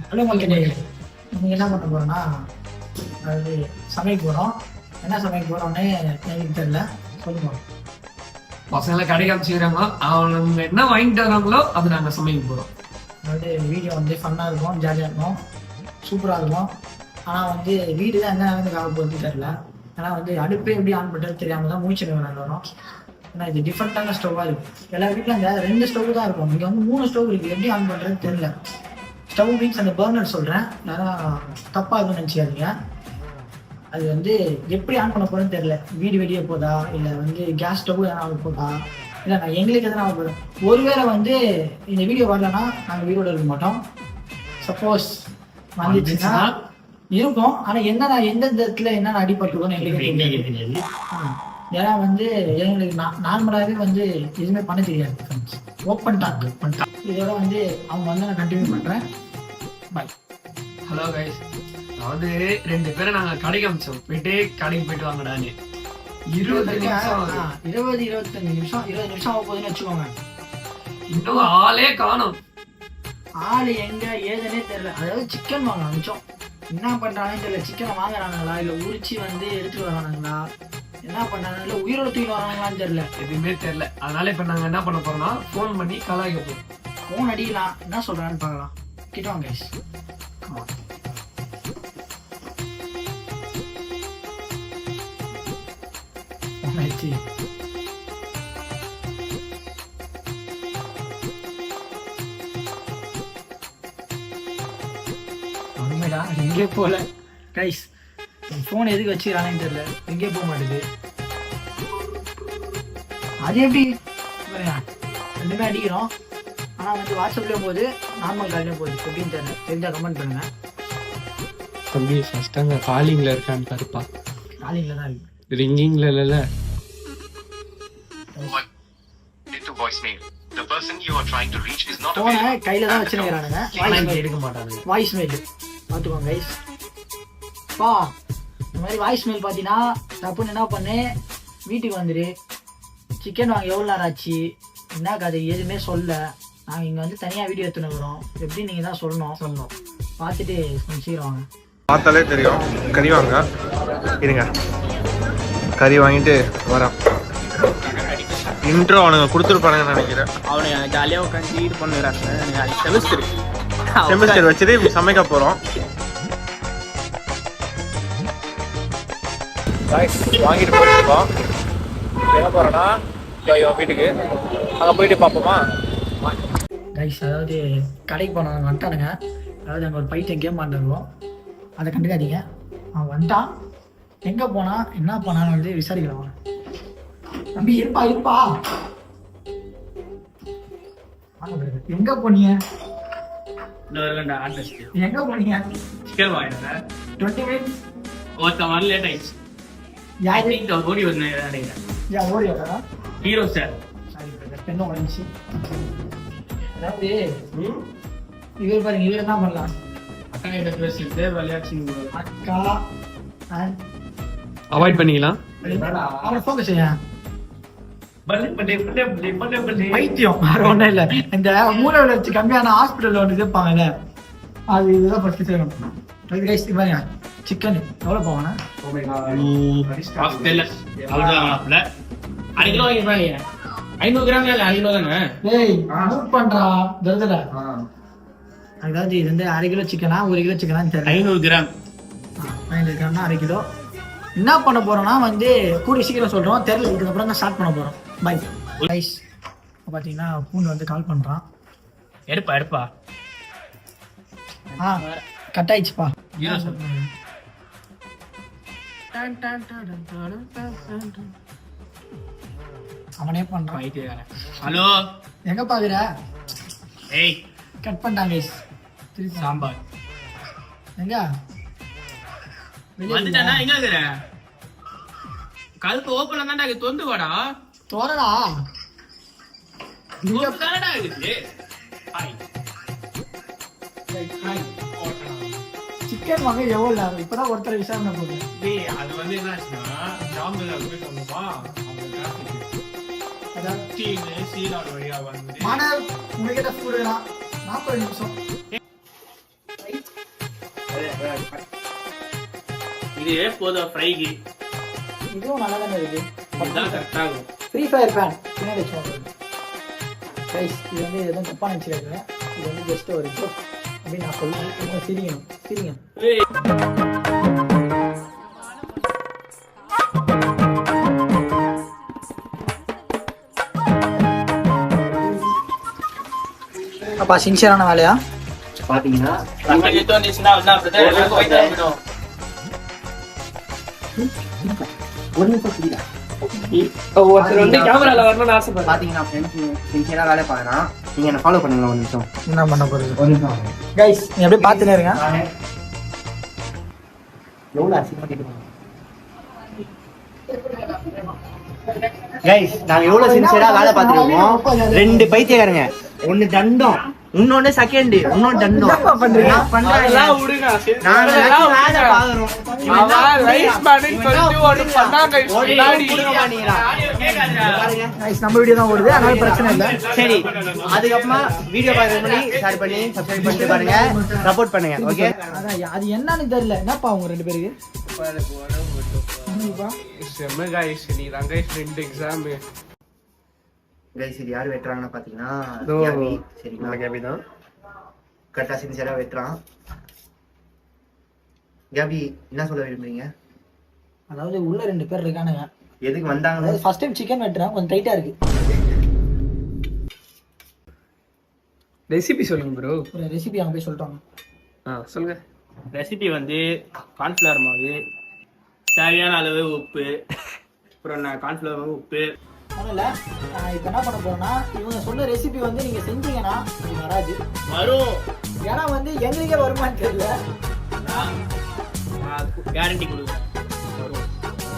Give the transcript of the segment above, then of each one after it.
Hello மக்களே, நீங்கள் என்ன பண்ண போகிறோன்னா, அதாவது சமைக்க போகிறோம். என்ன சமைக்க போகிறோன்னே எனக்கு தெரியல, சொல்லுவோம். பசங்களை கடைக்கு அமைச்சுக்கிறாங்களோ அவங்க என்ன வாங்கிட்டு வராங்களோ அது நாங்கள் சமைக்க போகிறோம். அதாவது வீடியோ வந்து ஃபன்னாக இருக்கும், ஜாலியாக இருக்கும், சூப்பராக இருக்கும். ஆனால் வந்து வீடு தான் என்ன வந்து கால போகிறது தெரியல. ஏன்னா வந்து அடுப்பே எப்படி ஆன் பண்ணுறது தெரியாமல் தான் மூச்சு நாங்கள் வரோம். ஏன்னா இது டிஃப்ரெண்ட்டான ஸ்டவ்வாக இருக்குது. எல்லா வீட்டில் இந்த 2 ஸ்டவ் தான் இருக்கும், இங்கே வந்து 3 ஸ்டவ் இருக்குது. எப்படி ஆன் பண்ணுறதுன்னு தெரியல. ஸ்டவ் மீன்ஸ் அந்த பர்னர் சொல்கிறேன், யாரும் தப்பாக இருக்குன்னு நினச்சிக்காதீங்க. அது வந்து எப்படி ஆன் பண்ண போகிறேன்னு தெரில. வீடு வெளியே போதா, இல்லை வந்து கேஸ் ஸ்டவ் எதனா ஆக போதா, இல்லை நான் எங்களுக்கு எதனா ஆக போதும். ஒருவேளை வந்து இந்த வீடியோ வரலன்னா நாங்கள் வீடோட இருக்க மாட்டோம். சப்போஸ் வந்துச்சுன்னா இருக்கும், ஆனால் என்னென்ன எந்தெந்த இடத்துல என்னென்ன அடிபட்டுருக்கோன்னு எங்களுக்கு தெரியாது. ஏன்னா வந்து எங்களுக்கு நார்மலாகவே வந்து எதுவுமே பண்ண தெரியாது. ஓப்பன் டாக் இதோட வந்து அவங்க வந்து நான் கண்டினியூ பண்ணுறேன். பாய். ஹலோ கைஸ், அதாவது 2 பேரை நாங்கள் கடைக்கு அமைச்சோம். கடைக்கு போயிட்டு வாங்கடான்னு 20 நிமிஷம் ஆக போகுதுன்னு வச்சுக்கோங்க. இன்னும் ஆளே காணும். ஆள் எங்க ஏதுன்னே தெரியல. அதாவது சிக்கன் வாங்க அமிச்சோம், என்ன பண்றாங்கன்னு தெரியல. சிக்கனை வாங்குறாங்களா இல்லை உரிச்சு வந்து எடுத்துட்டு வரானுங்களா, என்ன பண்றாங்க, இல்லை உயிரோட தூக்கி வராங்களான்னு தெரியல. எதுவுமே தெரியல. அதனால இப்ப நாங்க என்ன பண்ண போறோம்னா ஃபோன் பண்ணி கலாய்க்க போறோம். ஃபோன் அடிக்கலாம், என்ன சொல்றான்னு பார்க்கலாம். கிட்ட வாங்க கைஸ். உண்மைடா, எங்கே போல கைஸ். ஃபோன் எதுக்கு வச்சுக்கிறானேன்னு தெரியல, எங்கே போக மாட்டேது. அது எப்படி 2மே அடிக்கிறோம், ஆனால் வந்து வாட்ஸ்அப்லேயும் போகுது, நார்மல் கால்லையும் போகுது. எப்படின்னு தெரியல, தெரிஞ்சால் கமெண்ட் பண்ணுங்க. தம்பி ஃபர்ஸ்ட் அங்கே காலிங்கில் இருக்கான்னு பாருப்பா. காலிங்கில் தான் இருக்கு, ரிங்கிங்கில் இல்லைல்ல. ஃபோனை கையில் தான் வச்சுருக்கிறானுங்க. எடுக்க மாட்டாங்க. வாய்ஸ் மெயில் பார்த்துக்கோங்க கைஸ். பா இந்த மாதிரி வாய்ஸ் மெயில் பார்த்தீங்கன்னா தப்புன்னு என்ன பண்ணு, வீட்டுக்கு வந்துடு. சிக்கன் வாங்க எவ்வளோ நேரம் ஆச்சு, என்ன கதை எதுவுமே சொல்ல. நாங்கள் இங்கே வந்து தனியாக வீடியோ எடுத்துன்னு இருக்கிறோம். எப்படி நீங்கள் தான் சொல்லணும். பார்த்துட்டு கொஞ்சம் சீக்கிரம் வாங்க. பார்த்தாலே தெரியும். கறி வாங்க இருங்க, கறி வாங்கிட்டு வரேன். இன்ட்ரோ அவனுங்க கொடுத்துருப்பானுங்கன்னு நினைக்கிறேன். அவனுங்க ஜாலியாக உட்காந்து இது பண்ணுறாங்க. செமிஸ்டர் வச்சுட்டு சமைக்க போகிறோம். வாங்கிட்டு போயிருக்கோம். என்ன போகிறோன்னா வீட்டுக்கு, அங்கே போயிட்டு பார்ப்போமா கைஸ். அதாவது கடைக்கு போனவங்க வந்துட்டானுங்க. அதாவது அங்கே ஒரு பைத்தியம் கேம் ஆண்டுருவோம், அதை கண்டுக்காதீங்க. அவன் வந்துட்டான், எங்கே போனான் என்ன போனான்னு வந்து விசாரிக்கலாம். தம்பி இருப்பா எங்க போனீங்க, எங்க போனீங்க? சிக்கன் வாங்கினேன் 20 minutes ஒருத்தன் வர லேட் ஆயிடுச்சு. ஓடி வந்து ஓடி வரா ஹீரோ சார். பெண்ணும் உடஞ்சி. அதாவது இவர் பாருங்க, இவர் என்ன பண்ணலாம், அக்கா கிட்ட பேசிட்டு விளையாட்டு அக்கா அவாய்ட் பண்ணிக்கலாம். அவனை ஃபோக்கஸ் செய்ய பைத்தியம். வேற ஒன்றும் இல்லை. இந்த மூளை வளர்ச்சி கம்மியான ஹாஸ்பிட்டல் ஒன்று இருப்பாங்கல்ல, அது இதுதான் ஃபர்ஸ்ட் செய்யணும். சிக்கன் எவ்வளோ போவானா? 500 கிராம் 1 கிலோ தானே. டேய் நோட் பண்றா தரதல. அதாவது இது வந்து 1/2 கிலோ சிக்கனா 1 கிலோ சிக்கனான்னு தெரியல. 500 கிராம் 500 கிராம்னா 1/2 கிலோ. என்ன பண்ண போறோம்னா வந்து கூடி சீக்கிரம் சொல்றோம், தெரியல. இதுக்கப்புறம் தான் ஸ்டார்ட் பண்ண போறோம். Bye guys. பார்த்தீங்கன்னா பூண்டு வந்து கால் பண்றான். எடுப்பா கட் ஆயிடுச்சுப்பா. ஹீரோ சார் அவனே பண்றான். பைத்தியக்காரன். ஹலோ எங்க பாக்குற? ஏய் கட் பண்ணிட்டாங்க கைஸ். சாம்பார் எங்க வந்துட்டானா? எங்க இருக்கிற? கழுத்து ஓப்பன்ல தான்டா இருக்கு, தொந்து வாடா. தோறடா இங்க தானடா இருக்குது. ஹாய் சிக்கன் வாங்க எவ்வளோ நேரம்? இப்பதான் ஒருத்தர் விசாரணை போகுது. டேய் அது வந்து என்ன ஆச்சுன்னா ஜாம்புல போய் சொன்னோமா, அவங்க டிராஃபிக் அதான் டீம் சீலாட் வழியா வந்து மாணவர் உங்ககிட்ட கூடுதலாம் 40 நிமிஷம். இதுவே போதும் ஃப்ரைக்கு. இதுவும் நல்லா தானே இருக்கு. இதுதான் கரெக்டாக இருக்கும். ஃப்ரீ ஃபயர் பேன் பின்னாடி வச்சு கைஸ், இது வந்து எதுவும் தப்பாக நினச்சிருக்கேன். இது வந்து ஜஸ்ட் ஒரு ஜோக் அப்படின்னு நான் சொல்லுவேன். சிரிங்க. அப்பா சின்சியரான வேலையா பாத்தீங்கன்னா ஒருத்தர் வந்து கேமரால வரணும்னு ஆசைப்படுறேன். பாத்தீங்கன்னா சின்சியரா வேலை பாக்குறான். நீங்க என்ன ஃபாலோ பண்ணுங்க ஒரு நிமிஷம். என்ன பண்ண போறது கைஸ், நீ அப்படியே பார்த்துனே இருங்க. எவ்வளவு அசிங்கமா கைஸ், நாங்க எவ்வளவு சின்சியரா வேலை பார்த்துருக்கோம். 2 பைத்தியக்காரங்க, ஒன்னு தண்டம், இன்னொன்னு செகண்ட், இன்னொன்னு தண்டம். அதெல்லாம் விடுங்க. நாங்க வேலை பாக்குறோம். அவன் ரைஸ் பண்ணி சொல்லி ஒண்ணு பண்ணாங்க முன்னாடி. கைஸ், நம்ம வீடியோ தான் ஓடுது, அதனால பிரச்சனை இல்லை. சரி, அதுக்கப்புறமா வீடியோ பார்க்கறது பண்ணி ஷேர் பண்ணி சப்ஸ்கிரைப் பண்ணிட்டு பாருங்க, சப்போர்ட் பண்ணுங்க. ஓகே, அதான் அது என்னன்னு தெரியல. என்னப்பா உங்க 2 பேருக்கு செம்ம guys, நீ தான் guys 2 எக்ஸாம். கைஸ் இது யார் வெட்டுறாங்கன்னு பாத்தீங்கன்னா இதோ கேபி. சரிங்களா, கேபி தான் கரெக்டா சின்சியரா வெட்டுறான். கேபி, என்ன சொல்ல விரும்புறீங்க? அதாவது உள்ள 2 பேர் இருக்கானுங்க. எதுக்கு வந்தாங்க? அதாவது ஃபர்ஸ்ட் டைம் சிக்கன் வெட்டுறேன், கொஞ்சம் டைட்டா இருக்கு. ரெசிபி சொல்லுங்க ப்ரோ. ஒரு ரெசிபி அவங்க போய் சொல்லிட்டாங்க. சொல்லுங்க. ரெசிபி வந்து கார்ன்ஃப்ளவர் மாவு, தேவையான அளவு உப்பு, அப்புறம் கார்ன்ஃப்ளவர் மாவு, உப்பு. அதனால இப்போ என்ன பண்ண போறோம்னா, இவங்க சொன்ன ரெசிபி வந்து நீங்க செஞ்சீங்கன்னா அது வராது. வரும், ஏன்னா வந்து எங்களுக்கே வருமானு தெரியல. கேரண்டி கொடுக்குறேன். வரும்.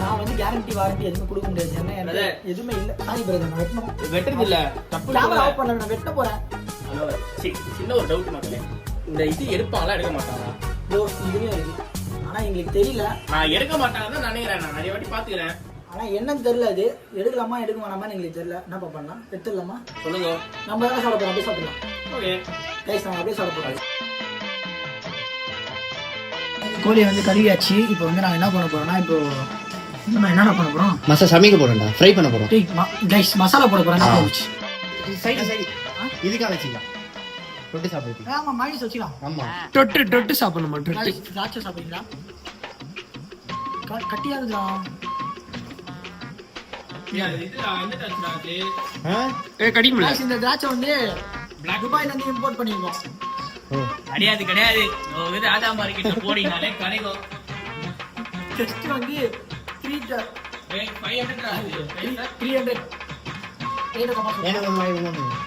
நான் வந்து கேரண்டி வாரண்டி எதுவுமே கொடுக்க முடியாது. ஏன்னா எனக்கு எதுவுமே இல்லை. சாரி பிரதர், நான் வெட்டணும். வெட்டுறது இல்ல, தப்பு கேமரா ஆஃப் பண்ணல, நான் வெட்ட போறேன். சின்ன ஒரு டவுட் மக்களே, இந்த இது எடுப்பாங்களா எடுக்க மாட்டாங்களா? இதுலயும் இருக்கு, ஆனா எங்களுக்கு தெரியல. நான் எடுக்க மாட்டாங்கன்னு நினைக்கிறேன். நான் நிறைய வாட்டி பாத்துக்கிறேன், ஆனா என்னன்னு தெரியல. அது எடுக்கலாமா எடுக்க வேணாமான்னு எங்களுக்கு தெரியல. என்னப்பா பண்ணலாம்? எடுத்துடலாமா? சொல்லுங்க. நம்ம எதாவது சாப்பிட போறோம், அப்படியே சாப்பிடலாம். ஓகே கைஸ், நம்ம அப்படியே சாப்பிட போறோம். கோழியை வந்து கழுவியாச்சு. இப்போ வந்து நாங்கள் என்ன பண்ண போறோம்னா, இப்போ நம்ம என்னென்ன பண்ண போறோம்? சமைக்க போறோம்டா, ஃப்ரை பண்ண போறோம். கைஸ், மசாலா போட போறோம். சைடு இதுக்காக வச்சுக்கலாம், தொட்டு சாப்பிடுறதுக்கு. ஆமா, மாயிஸ் வச்சுக்கலாம். ஆமா, தொட்டு சாப்பிடணுமா? தொட்டு திராட்சை சாப்பிடுறீங்களா? கட்டியா இருக்குதா? கடிக்க முடியல. இந்த திராட்சை வந்து துபாயில இருந்து இம்போர்ட் பண்ணிருக்கோம். கிடையாது. ராஜா மார்க்கெட்ல போறீங்கனாலே கிடைக்கும். ஜஸ்ட் வந்து 300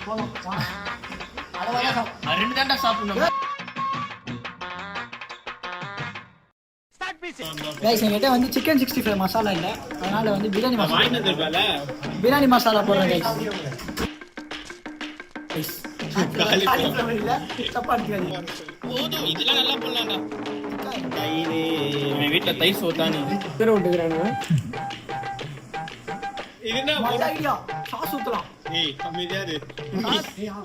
போதும். ரெண்டு தாண்டா சாப்பிடணும். கைஸ், என்கிட்ட வந்து சிக்கன் 65 மசாலா இல்லை, அதனால வந்து பிரியாணி மசாலா போடுறேன். கைஸ், தப்பா அடிக்காதீங்க. போதும், இதெல்லாம் நல்லா பண்ணலாம்டா. தயிர், என் வீட்டுல தயிர் சோத்தானி பேர் விட்டுக்கிறானுங்க. மஜா ஐடியா, சாஸ் ஊத்தலாம்.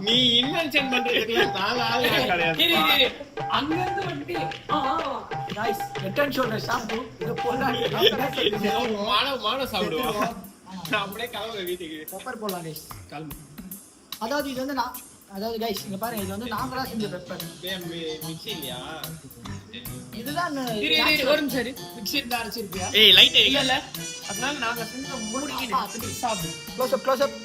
நீ இன்வென்ஷன் பண்றதுக்குலாம் நாங்க ஆளு கிடையாது. அங்க இருந்து வந்து கைஸ், அட்டென்ஷன் ஷாம்பு இத போடாதீங்க. மானோ சாப்பிடுவோம். நான் அப்படியே கிளம்புற வீட்டுக்கு. பெப்பர் போடலாம் கைஸ். கிளம்பு. அதாவது இது வந்து அதாவது கைஸ், இங்க பாருங்க, இது வந்து நாங்களா செஞ்ச பெப்பர். மிக்ஸி இல்லையா? இதுதான் ஒரு நிமிஷம் மிக்ஸி தான் அரைச்சிருக்கியா? ஏய் லைட் இல்ல, அதனால நாங்க செஞ்ச முடிக்கிட்டு சாப்பிடு. Close up.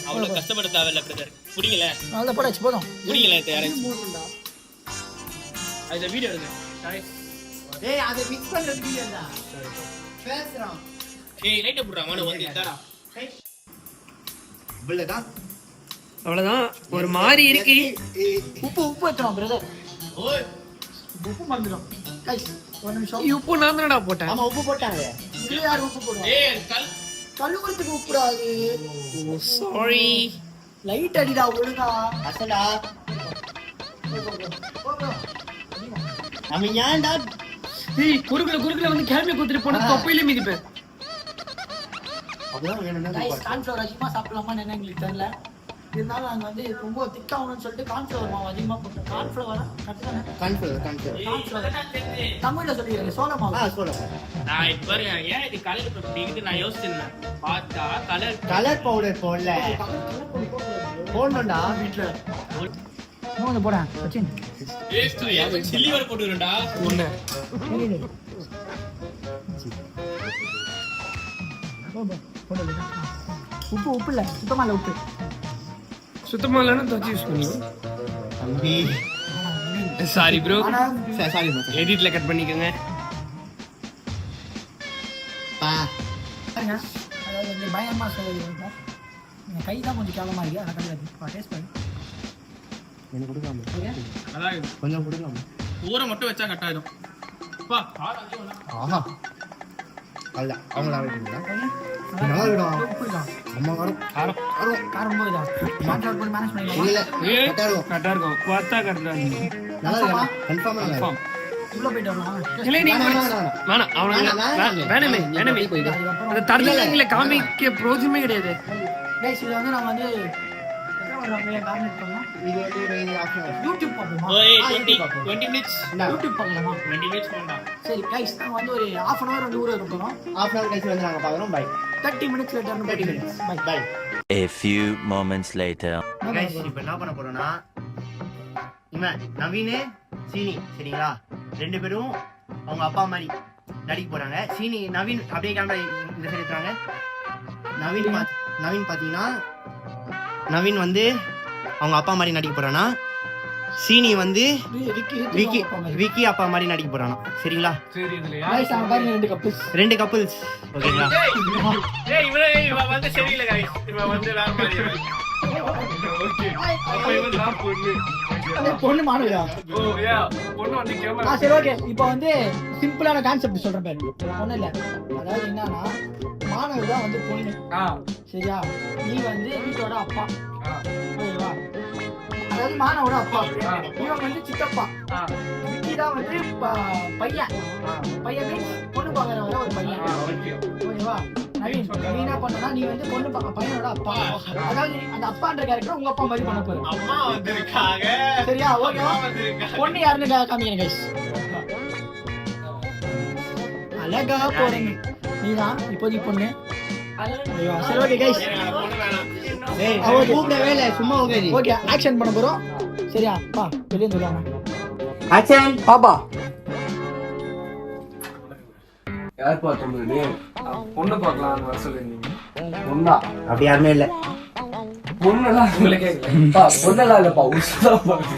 அவ்வளவு கஷ்டப்பட தேவையில்ல பிரதர். புரியல, நல்ல போடாச்சு, போதும். புரியல. அது வீடியோ எடுங்க. ஏய், அதை மிக்ஸ் பண்றது இல்லடா, பேசுறோம். ஏய் லைட் போடுறா, மானு வந்து இதாடா. இவ்வளவுதான், அவ்வளவுதான். ஒரு மாதிரி இருக்கு. உப்பு ஏத்துறோம் பிரதர். ஓய், உப்பு மறந்துடும். கைஸ், ஒரு நிமிஷம். உப்பு நான் தானடா போட்டேன். ஆமா உப்பு போட்டாங்க. இதுல யார் உப்பு போடுவா? ஏய் கழுவுறதுக்கு உப்புடாது. சாரி. லைட் அடிடா ஒழுங்கா. அசடா நம்ம ஏன்டா ஏய், குறுக்குல வந்து கேமரா குத்துட்டு போன தொப்பையில மிதிப்பேன். அப்படிதான் வேணும்னா கைஸ், கார்ன்ஃப்ளவர் அதிகமா சாப்பிடலாமான்னு என்ன எங்களுக்கு தெரியல. இருந்தாலும் நாங்கள் வந்து ரொம்ப திக்காகணும்னு சொல்லிட்டு கார்ன்ஃப்ளவர் மாவு அதிகமாக போட்டோம். கார்ன்ஃப்ளவரா கரெக்டாக கார்ன்ஃப்ளவர் தமிழில் சொல்லிடுறேன். சோள மாவு. நான் இப்ப பாருங்க, ஏன் இது கலர் இப்படி நான் யோசிச்சிருந்தேன். பார்த்தா கலர் பவுடர் போடல போடணும்டா வீட்டுல. இன்னும் போடேன் சச்சின். சில்லி வர போட்டுருண்டா. ஒண்ணு உப்பு இல்லை சுத்தமாக இல்லை உப்பு. சுத்தமா இல்லைன்னா துவச்சி யூஸ் பண்ணி. தம்பி சாரி ப்ரோ, ஆனால் சாரி எடிட்ல கட் பண்ணிக்கோங்க. பாருங்க, அதாவது வந்து பயங்கரமாக சொல்லுங்க. என் கை தான் கொஞ்சம் கேவலமாக இருக்கு. அதை கிடையாது டேஸ்ட் பண்ணி எனக்கு கொடுக்காம அதான் கொஞ்சம் கொடுக்காம ஊரை மட்டும் வச்சா கட் ஆயிடும். பா ஆஹா அல்ல அவங்களா நல்லா விடும். உப்பு தான் அம்மா வரும் காரம் ரொம்ப இதாக கார்ன்ஃப்ளவர் போட்டு மேனேஜ் பண்ணிக்கலாம். இல்ல கரெக்டா இருக்கும் கரெக்டா இருக்கும். பார்த்தா கரெக்டா இருக்கும். நல்லா இருக்கும் கன்ஃபார்மா நல்லா இருக்கும். உள்ளே போயிட்டு வரலாம். இல்லை நீங்க வேணாம். வேணாம் அவனுக்கு வேணுமே அதை தரல காமிக்க பிரோஜனமே கிடையாது. கைஸ் இதை வந்து நம்ம வந்து டாமினேட் பண்ணலாம். இது வந்து ஒரு ஆப்ஷன். யூடியூப் பார்ப்போமா? 20 minutes யூடியூப் பார்க்கலாமா? 20 minutes வேண்டாம். சரி கைஸ் நாங்கள் வந்து ஒரு ½ hour வந்து ஊற வைக்கிறோம். ஹாஃப் அன் கழிச்சு வந்து நாங்க பாக்குறோம். Bye 30 minutes later 30 minutes. Bye. Bye. A few moments later. Guys இப்போ என்ன பண்ண போறோம்னா இவன் நவீன் சீனி சரிங்களா, ரெண்டு பேரும் அவங்க அப்பா மாதிரி நடிக்க போறாங்க. சீனி நவீன் அப்படியே கேமரா இந்த சைடு எடுத்துறாங்க. நவீன் பாத்தீங்கன்னா நவீன் வந்து அவங்க அப்பா மாதிரி நடிக்க போறானா, சீனி வந்து விக்கி அப்பா மாதிரி நடிக்க போறானா சரிங்களா. சரி இதுலயா Guys நாங்க பாருங்க ரெண்டு கப்பிள்ஸ் ஓகேங்களா. இவன் வந்து சரியில்லை guys. இவன் வந்து வேற மாதிரி இவன். ஓகே அப்ப இவன் தான் பொண்ணு. பொண்ணு மாடுடா. ஓ யா பொண்ணு வந்து கேமரா. சரி ஓகே இப்போ வந்து சிம்பிளான கான்செப்ட் சொல்றேன் பாரு. ஒண்ணும் இல்ல, அதாவது என்னன்னா மாணவர் தான் வந்து பொண்ணு சரியா, நீ வந்து வீட்டோட அப்பா ஓகேவா. அதாவது மாணவோட அப்பா, இவன் வந்து சித்தப்பா, விக்கி தான் வந்து பையன் மீன்ஸ் பொண்ணு பாக்குறவங்க ஒரு பையன் ஓகேவா. நவீன் நீ என்ன பண்ணா, நீ வந்து பொண்ணு பையனோட அப்பா, அதாவது அந்த அப்பான்ற கேரக்டர் உங்க அப்பா மாதிரி பண்ண போற. அம்மா வந்திருக்காங்க சரியா ஓகேவா. பொண்ணு யாருன்னு காமிக்கிறேன் கைஸ். அழகா போறீங்க நீதான் இப்போதைக்கு பொண்ணு. சரி ஓகே கைஸ், கூப்பிடவே இல்லை சும்மா ஓகே ஓகே ஆக்ஷன் பண்ண போறோம் சரியா. பா வெளியே சொல்லுவாங்க ஆக்ஷன். பாப்பா யார் பார்த்தோம்னு பொண்ணு பார்க்கலாம்னு வர சொல்லிருந்தீங்க. பொண்ணா அப்படி யாருமே இல்லை. பொண்ணெல்லாம் உங்களுக்கு கேட்கல. பொண்ணெல்லாம் இல்லப்பா உசுரா பாக்குது.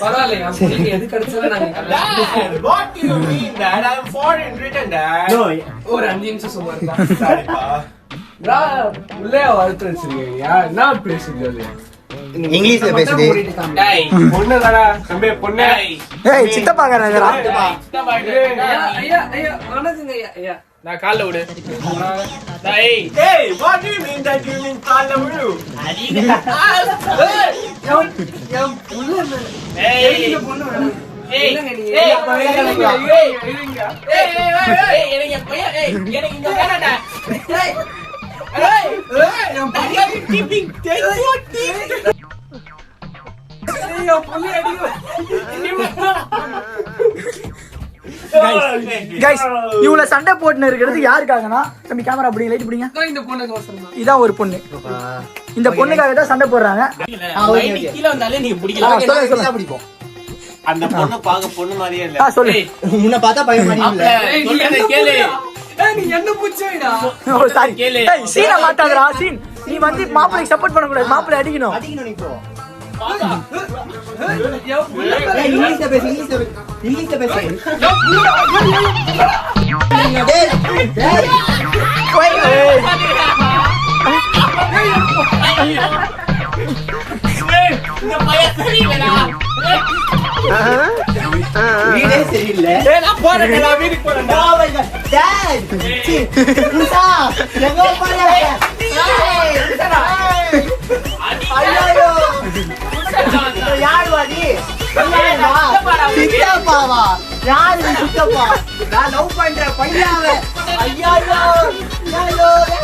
பரவாயில்ல என் பொண்ணுக்கு எது கிடைச்சாலும் நாங்க What do you mean that I'm foreign written dad? ஒரு 5 நிமிஷம் சும்மா இருந்தா உள்ளே வளர்த்து வச்சிருக்கீங்க. என்ன பேசுறது அது? இங்கிலீஷ்ல பேசுது. டேய் பொண்ணுதாடா தம்பி பொண்ணு. ஏய் சித்தப்பா கரங்கடா. ஐயா ஐயா வணக்கங்க ஐயா. நான் கால்ல விடு. டேய் Hey, what do you mean that you mean கால்ல விடு? ஏய் பொண்ணு ஏய் ஏய் எனக்கு பையன் எனக்கு இங்க வேணாடா. ஏய் என் பையன் டிப்பிங் கைஸ் இவள சண்டை போட்டுன்னு இருக்கிறது யாருக்காகனா, தம்பி கேமரா அப்படி லைட் பிடிங்க. இந்த பொண்ணுக்கு அவசரம் தான். இதான் ஒரு பொண்ணு, இந்த பொண்ணுக்காக தான் சண்டை போடுறாங்க. கீழ வந்தாலே நீங்க பிடிக்கல. பிடிக்கும். அந்த பொண்ணு பாக்க பொண்ணு மாதிரியே இல்ல. சொல்லு. உன்னை பார்த்தா பையன் மாதிரி இல்ல. சொல்றத கேளு. நீ என்ன புச்சைடா? ஓ சாரி. கேளு. ஏய் சீன மாட்டாதடா சீன். நீ வந்து மாப்பிளைக்கு சப்போர்ட் பண்ண கூடாது, மாப்பிளை அடிக்கணும். அடிக்கணும் நீ போ. இங்கிலீஷ்ல பேசு. இந்த பையன் சரியில்லைடா. வீடே சரியில்லை. நான் போறேன்டா, வீட்டுக்கு போறேன்டா. டாட் உஷா எங்க போற? ஐயோ யார் வாடி? சித்தப்பாவா? யாரு சித்தப்பா? நான் லவ் பண்ற பையாவே. ஐயோ